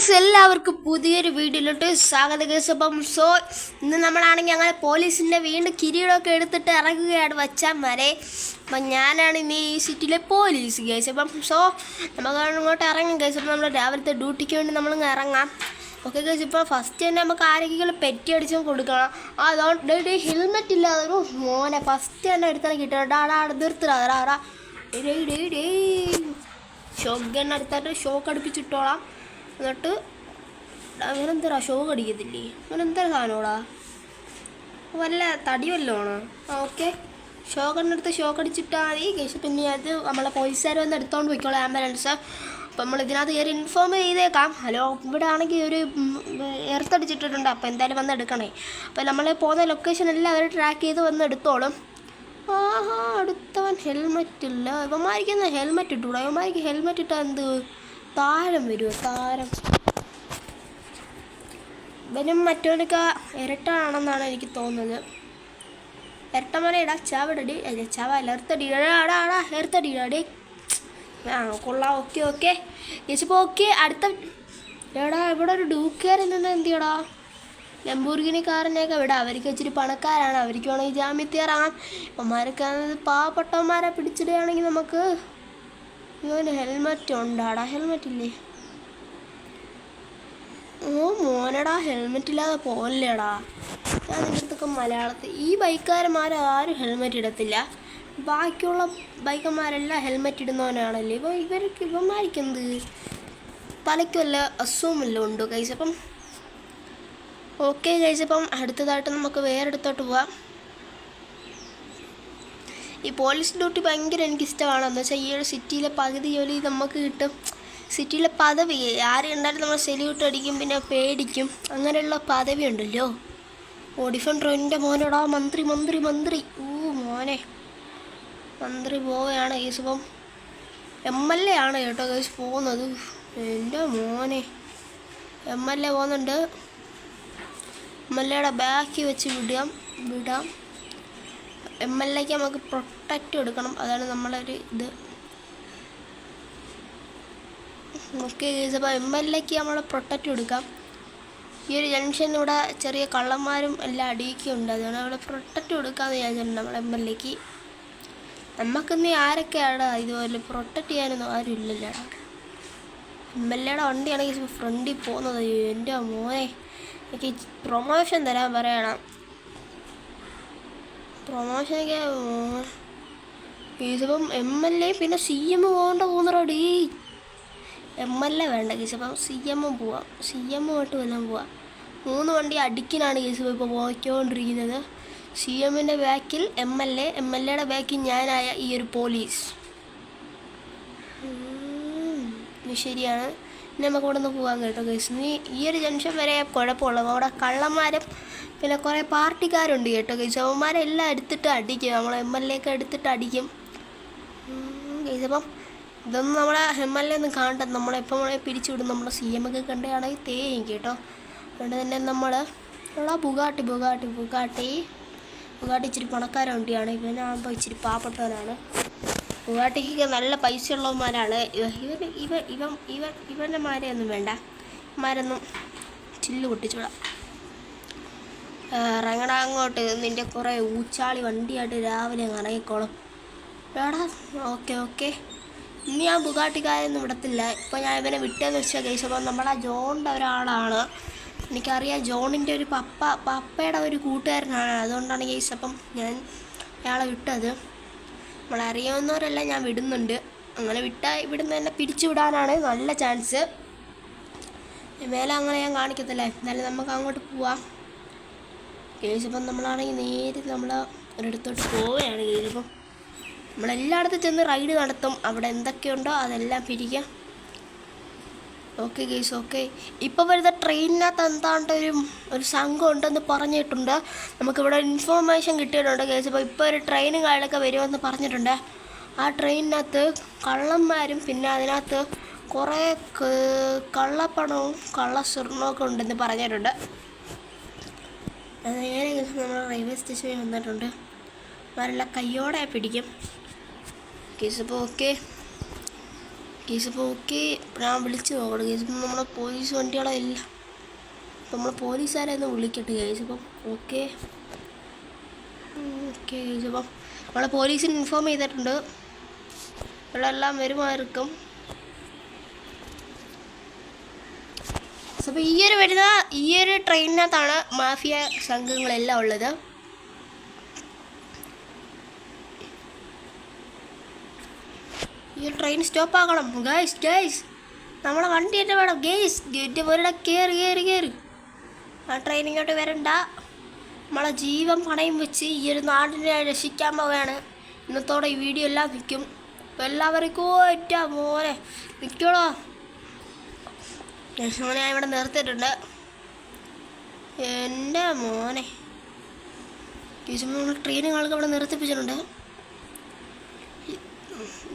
Guys, എല്ലാവർക്കും പുതിയൊരു വീഡിയോയിലോട്ട് സ്വാഗതം ഗൈസ്. അപ്പം ഇന്ന് നമ്മളാണെങ്കിൽ അങ്ങനെ പോലീസിൻ്റെ വീണ്ടും കിരീടമൊക്കെ എടുത്തിട്ട് ഇറങ്ങുകയാണ് വച്ചാന്മാരെ. അപ്പം ഞാനാണ് ഇന്ന് ഈ സിറ്റിയിലെ പോലീസ് ഗൈസ്. അപ്പം നമുക്ക് അങ്ങോട്ട് ഇറങ്ങാം ഗൈസ്. അപ്പം നമ്മൾ രാവിലത്തെ ഡ്യൂട്ടിക്ക് വേണ്ടി നമ്മളിങ്ങ് ഇറങ്ങാം. ഓക്കെ ഗൈസ്, ഇപ്പോൾ ഫസ്റ്റ് തന്നെ നമുക്ക് ആരെങ്കിലും പെറ്റി അടിച്ചും കൊടുക്കണം. അതുകൊണ്ട് ഹെൽമെറ്റ് ഇല്ലാതൊരു മോനെ ഫസ്റ്റ് തന്നെ എടുത്താൽ കിട്ടണം. നിർത്തടാ ഷോക്ക് എടുത്തിട്ട് ഷോക്ക് അടുപ്പിച്ചിട്ടോളാം. എന്നിട്ട് അവനെന്താ ഷോക്ക് അടിക്കത്തില്ലേ? അവനെന്താ സാധനോടാ, വല്ല തടി വല്ലതുമാണ്. ഓക്കെ, ഷോക്കെടുത്ത് ഷോക്ക് അടിച്ചിട്ടാൽ മതി കേസ്. പിന്നെ അത് നമ്മളെ പോലീസുകാർ വന്ന് എടുത്തോണ്ട് പോയിക്കോളാം, ആംബുലൻസ്. അപ്പം നമ്മൾ ഇതിനകത്ത് കയറി ഇൻഫോം ചെയ്തേക്കാം. ഹലോ, ഇവിടെ ആണെങ്കിൽ ഒരു എർത്തടിച്ചിട്ടിട്ടുണ്ട്, അപ്പോൾ എന്തായാലും വന്ന് എടുക്കണേ. അപ്പം നമ്മൾ പോകുന്ന ലൊക്കേഷൻ എല്ലാം അവർ ട്രാക്ക് ചെയ്ത് വന്ന് എടുത്തോളും. ആഹാ, അടുത്തവൻ ഹെൽമെറ്റ് ഇല്ല. ഇവന്മാരിക്കുന്ന ഹെൽമെറ്റ് ഇട്ടൂടാ. ഇവന്മാർക്ക് ഹെൽമെറ്റ് ഇട്ടാൽ എന്ത് താരം വരുമോ? താരം ഇവനും മറ്റവനൊക്കെ ഇരട്ടാണെന്നാണ് എനിക്ക് തോന്നുന്നത്. ഇരട്ടമനെ ഇടാ, ചാവടടി ചാവല്ല, എർത്തടിടാടി. ആ കൊള്ളാം. ഓക്കെ ചേച്ചിപ്പോൾ ഓക്കെ. അടുത്ത എടാ, ഇവിടെ ഒരു ഡൂക്കാരിൽ നിന്ന് എന്തിയടാ, ലംബോർഗിനി കാറിനെയൊക്കെ വിടാം. അവർക്ക് ഇച്ചിരി പണക്കാരാണ്, അവർക്ക് വേണമെങ്കിൽ ജാമ്യത്തിൽ ഇറങ്ങാം. ഇവന്മാരൊക്കെ പാവപ്പെട്ടവന്മാരെ പിടിച്ചിടുകയാണെങ്കിൽ നമുക്ക്. ഇവന് ഹെൽമെറ്റ് ഉണ്ടാടാ, ഹെൽമെറ്റ് ഇല്ലേ? ഓ മോനടാ, ഹെൽമെറ്റ് ഇല്ലാതെ പോലെടാ. ഞാൻ നിൻ്റെ അടുത്തൊക്കെ മലയാളത്തിൽ ഈ ബൈക്കാരന്മാരും ഹെൽമെറ്റ് ഇടത്തില്ല. ബാക്കിയുള്ള ബൈക്കന്മാരെല്ലാം ഹെൽമെറ്റ് ഇടുന്നവനാണല്ലേ. ഇപ്പോൾ ഇവന്മാർക്കെന്ത് തലയ്ക്ക് വല്ല അസുഖം വല്ലതും ഉണ്ടോ ഗൈസ്? അപ്പം ഓക്കെ ഗൈസ്, അപ്പം അടുത്തതായിട്ട് നമുക്ക് വേറെ അടുത്തോട്ട് പോവാം. ഈ പോലീസ് ഡ്യൂട്ടി ഭയങ്കര എനിക്കിഷ്ടമാണ്. എന്ന് വെച്ചാൽ ഈ ഒരു സിറ്റിയിലെ പകുതി ജോലി നമുക്ക് കിട്ടും. സിറ്റിയിലെ പദവി ആരും ഉണ്ടായാലും നമ്മൾ സെല്യൂട്ട് അടിക്കും, പിന്നെ പേടിക്കും. അങ്ങനെയുള്ള പദവി ഉണ്ടല്ലോ. ഓഡിഫണ്ടർ എൻ്റെ മോനോടാ, മന്ത്രി മോനെ മന്ത്രി പോവുകയാണ് കേസ്. ഇപ്പം MLA ആണ് കേട്ടോ കേസ് പോകുന്നത്. എൻ്റെ മോനെ MLA പോകുന്നുണ്ട്. MLAയുടെ ബാക്കി വെച്ച് വിടാം. MLAക്ക് നമുക്ക് പ്രൊട്ടക്റ്റ് കൊടുക്കണം, അതാണ് നമ്മളൊരു ഇത്. ഓക്കെ കേസ്, അപ്പോൾ MLAക്ക് നമ്മൾ പ്രൊട്ടക്റ്റ് കൊടുക്കാം. ഈ ഒരു ജംഗ്ഷനിലൂടെ ചെറിയ കള്ളന്മാരും എല്ലാം അടിയിക്കുന്നുണ്ട്, അതുകൊണ്ട് അവിടെ പ്രൊട്ടക്റ്റ് കൊടുക്കാമെന്ന് വിചാരിച്ചിട്ടുണ്ട് നമ്മൾ MLAക്ക്. നമുക്കിന്ന് ആരൊക്കെയാണ് ഇതുപോലെ പ്രൊട്ടക്റ്റ് ചെയ്യാനൊന്നും ആരും ഇല്ലല്ലോ. MLAയുടെ വണ്ടിയാണെങ്കിൽ ഫ്രണ്ടിൽ പോകുന്നത്. എൻ്റെ മോനെ, എനിക്ക് പ്രൊമോഷൻ തരാൻ പറയണം. പ്രൊമോഷനൊക്കെ കേസ്. ഇപ്പം MLA പിന്നെ CM പോകുന്നതോടി. MLA വേണ്ട കേസ്, അപ്പം CM പോവാം. CM ആയിട്ട് വല്ലതും പോവാം. 3 വണ്ടി അടുക്കിനാണ് കേസ് ഇപ്പോൾ പോയിക്കൊണ്ടിരിക്കുന്നത്. CMൻ്റെ ബാക്കിൽ MLAയുടെ ബാക്കിൽ ഞാനായ ഈ ഒരു പോലീസ്. ശരിയാണ്, ഇനി നമുക്ക് ഇവിടെ നിന്ന് പോകാൻ കേട്ടോ കേസ്. നീ ഈ ഒരു ജംഗ്ഷൻ വരെ കുഴപ്പമുള്ളൂ. അവിടെ കള്ളന്മാരും പിന്നെ കുറേ പാർട്ടിക്കാരുണ്ട് കേട്ടോ കേസ്. അവന്മാരെല്ലാം എടുത്തിട്ട് അടിക്കും, നമ്മൾ MLAയൊക്കെ എടുത്തിട്ട് അടിക്കും കേസ്. അപ്പം ഇതൊന്നും നമ്മളെ MLA ഒന്നും കാണണ്ട. നമ്മളെപ്പം പിരിച്ചുവിടും. നമ്മുടെ CM ഒക്കെ കണ്ടാണെങ്കിൽ തേയും കേട്ടോ. അതുകൊണ്ട് തന്നെ നമ്മൾ ബുഗാട്ടി ഇച്ചിരി പണക്കാര വണ്ടിയാണ്. ഇവനാകുമ്പോൾ ഇച്ചിരി പാവപ്പെട്ടവനാണ്. ബുഗാട്ടിക്ക് നല്ല പൈസ ഉള്ളവന്മാരാണ്. ഇവൻ്റെ മാരെയൊന്നും വേണ്ട. മാരൊന്നും ചില്ല് പൊട്ടിച്ചുവിടാം. ഇറങ്ങടാ അങ്ങോട്ട്. നിൻ്റെ കുറേ ഊച്ചാളി വണ്ടിയായിട്ട് രാവിലെ ഇറങ്ങിക്കോളും എടാ. ഓക്കെ ഇനി ഞാൻ ബുഗാട്ടിക്കാരൊന്നും വിടത്തില്ല. ഇപ്പോൾ ഞാൻ ഇവനെ വിട്ടതെന്ന് വെച്ചാൽ കേസ്, അപ്പോൾ നമ്മളാ ജോണിൻ്റെ ഒരാളാണ്. എനിക്കറിയാം, ജോണിൻ്റെ ഒരു പപ്പയുടെ ഒരു കൂട്ടുകാരനാണ്. അതുകൊണ്ടാണ് കേസ് അപ്പം ഞാൻ അയാളെ വിട്ടത്. നമ്മളറിയാവുന്നവരെല്ലാം ഞാൻ വിടുന്നുണ്ട്. അങ്ങനെ ഇവിടുന്ന് തന്നെ പിരിച്ചു വിടാനാണ് നല്ല ചാൻസ്. മേലെ അങ്ങനെ ഞാൻ കാണിക്കത്തില്ല. എന്നാലും നമുക്ക് അങ്ങോട്ട് പോവാം കേസ്. ഇപ്പം നമ്മളാണെങ്കിൽ നേരെ ഒരിടത്തോട്ട് പോവുകയാണ് കേസ്. ഇപ്പം നമ്മളെല്ലായിടത്തും ചെന്ന് റൈഡ് നടത്തും. അവിടെ എന്തൊക്കെയുണ്ടോ അതെല്ലാം പിരിക്കാം. Okay case. ഓക്കെ, ഇപ്പോൾ വരുന്ന ട്രെയിനിനകത്ത് എന്താണ്ട് ഒരു സംഘം ഉണ്ടെന്ന് പറഞ്ഞിട്ടുണ്ട്. നമുക്കിവിടെ ഇൻഫോർമേഷൻ കിട്ടിയിട്ടുണ്ട് കേസ്. ഇപ്പോൾ ഒരു ട്രെയിനും കാര്യങ്ങളൊക്കെ വരുമെന്ന് പറഞ്ഞിട്ടുണ്ട്. ആ ട്രെയിനിനകത്ത് കള്ളന്മാരും പിന്നെ അതിനകത്ത് കുറേ കള്ളപ്പണവും കള്ളസ്വർണ്ണമൊക്കെ ഉണ്ടെന്ന് പറഞ്ഞിട്ടുണ്ട്. അത് നേരെ കേസ് നമ്മൾ റെയിൽവേ സ്റ്റേഷനിൽ വന്നിട്ടുണ്ട്. അവരെല്ലാം കയ്യോടെ പിടിക്കും കേസ്. ഇപ്പോൾ ഓക്കെ കേസ് ഇപ്പോൾ ഓക്കെ. ഞാൻ വിളിച്ച് നോക്കണം കേസ്. ഇപ്പം നമ്മളെ പോലീസ് വണ്ടികളെ എല്ലാം നമ്മൾ പോലീസുകാരെ ഒന്ന് വിളിക്കട്ടെ കേസ്. ഇപ്പം ഓക്കെ ഓക്കെ കേസ്. അപ്പം നമ്മളെ പോലീസിന് ഇൻഫോം ചെയ്തിട്ടുണ്ട്. ഇവിടെ എല്ലാം വരുമായിരിക്കും. അപ്പോൾ ഈ ഒരു ട്രെയിനിനകത്താണ് മാഫിയ സംഘങ്ങളെല്ലാം ഉള്ളത്. ഈ ട്രെയിൻ സ്റ്റോപ്പ് ആക്കണം ഗൈസ്. നമ്മളെ വണ്ടി തന്നെ വേണം ഗൈസ്. ഗേറ്റ് പോലെ കയറി. ആ ട്രെയിൻ ഇങ്ങോട്ട് വരണ്ട. നമ്മളെ ജീവൻ പണയം വെച്ച് ഈ ഒരു നാടിനെ രക്ഷിക്കാൻ പോവുകയാണ്. ഇന്നത്തോടെ ഈ വീഡിയോ എല്ലാം നിൽക്കും. അപ്പോൾ എല്ലാവർക്കും ഒറ്റ മോനെ നിൽക്കണോ. മോനെ ഞാൻ ഇവിടെ നിർത്തിയിട്ടുണ്ട്. എൻ്റെ മോനെ ഗേസ് ട്രെയിനുകൾക്ക് ഇവിടെ നിർത്തിപ്പിച്ചിട്ടുണ്ട്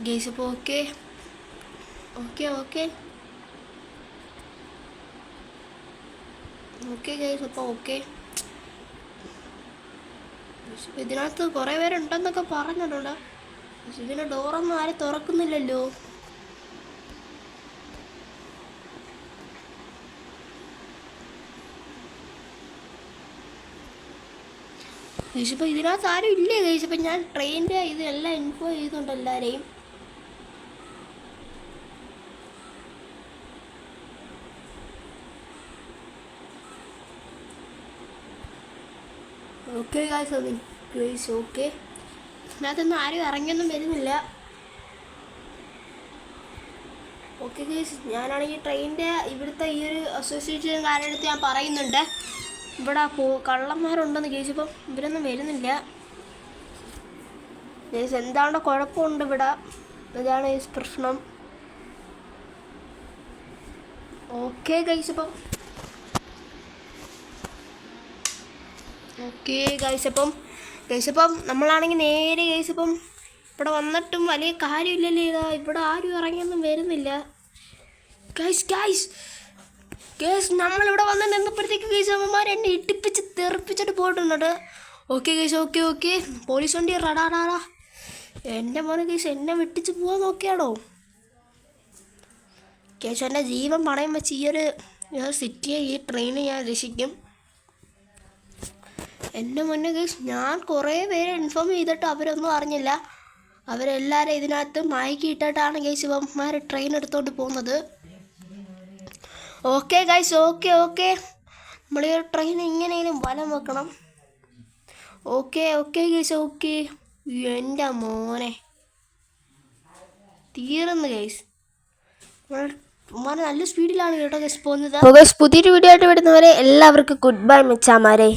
ഗേസ്. ഇപ്പോൾ ഓക്കെ ഗേസ്. അപ്പോൾ ഓക്കെ. ഇതിനകത്ത് കുറേ പേരുണ്ടെന്നൊക്കെ പറഞ്ഞിട്ടുണ്ട്. പക്ഷെ ഇതിൻ്റെ ഡോറൊന്നും ആരും തുറക്കുന്നില്ലല്ലോ. ഗൈസ് ഇപ്പോൾ ഇതിനകത്ത് ആരും ഇല്ലേ ഗൈസ്. ഇപ്പം ഞാൻ ട്രെയിനിൻ്റെ ഇതെല്ലാം ഇൻഫോ ചെയ്തുകൊണ്ട് എല്ലാവരെയും. Okay guys okay. ഇതിനകത്തൊന്നും ആരും ഇറങ്ങിയൊന്നും വരുന്നില്ല. Okay guys. ഞാനാണെങ്കിൽ ട്രെയിനിൻ്റെ ഇവിടുത്തെ ഈ ഒരു അസോസിയേഷൻകാരുടെ അടുത്ത് ഞാൻ പറയുന്നുണ്ട് ഇവിടെ കള്ളന്മാരുണ്ടെന്ന് ഗൈസ്. ഇപ്പം ഇവരൊന്നും വരുന്നില്ല ഗൈസ്. എന്താണ് കുഴപ്പമുണ്ട് ഇവിടെ. ഇതാണ് ഈ പ്രശ്നം. Okay guys. ഇപ്പം ഓക്കെ ഗൈസ്. അപ്പം നമ്മളാണെങ്കിൽ നേരെ ഗൈസ് ഇപ്പം ഇവിടെ വന്നിട്ടും വലിയ കാര്യമില്ലല്ലേ. ഇവിടെ ആരും ഇറങ്ങിയൊന്നും വരുന്നില്ല ഗൈസ്. നമ്മളിവിടെ വന്ന് നിന്നപ്പോഴത്തേക്ക് ഗൈസ് അമ്മമാർ എന്നെ ഇട്ടിപ്പിച്ച് തെറിപ്പിച്ചിട്ട് പോയിട്ടുണ്ട്. Okay guys okay. പോലീസ് വണ്ടി റടാ. എൻ്റെ മോനെ ഗൈസ് എന്നെ വെട്ടിച്ച് പോകാൻ നോക്കിയാടോ ഗൈസ്. എൻ്റെ ജീവൻ പണയം വെച്ച് ഈ ഒരു സിറ്റിയെ ഈ ട്രെയിനെ ഞാൻ രക്ഷിക്കും. എൻ്റെ മുന്നേ ഗൈസ് ഞാൻ കുറേ പേരെ ഇൻഫോം ചെയ്തിട്ട് അവരൊന്നും അറിഞ്ഞില്ല. അവരെല്ലാവരും ഇതിനകത്ത് മയക്കിയിട്ടിട്ടാണ് ഗൈസ് ഇവന്മാർ ട്രെയിൻ എടുത്തോണ്ട് പോകുന്നത്. Okay guys okay. നമ്മൾ ഈ ട്രെയിൻ എങ്ങനെയും വലം വെക്കണം. Okay guys okay. എൻ്റെ മോനെ തീർന്ന് ഗൈസ്. നല്ല സ്പീഡിലാണ് കേട്ടോ ഗൈസ് പോകുന്നത്. പുതിയൊരു വീഡിയോ ആയിട്ട് വിടുന്നവരെ എല്ലാവർക്കും ഗുഡ് ബൈ മിച്ചാമാരെ.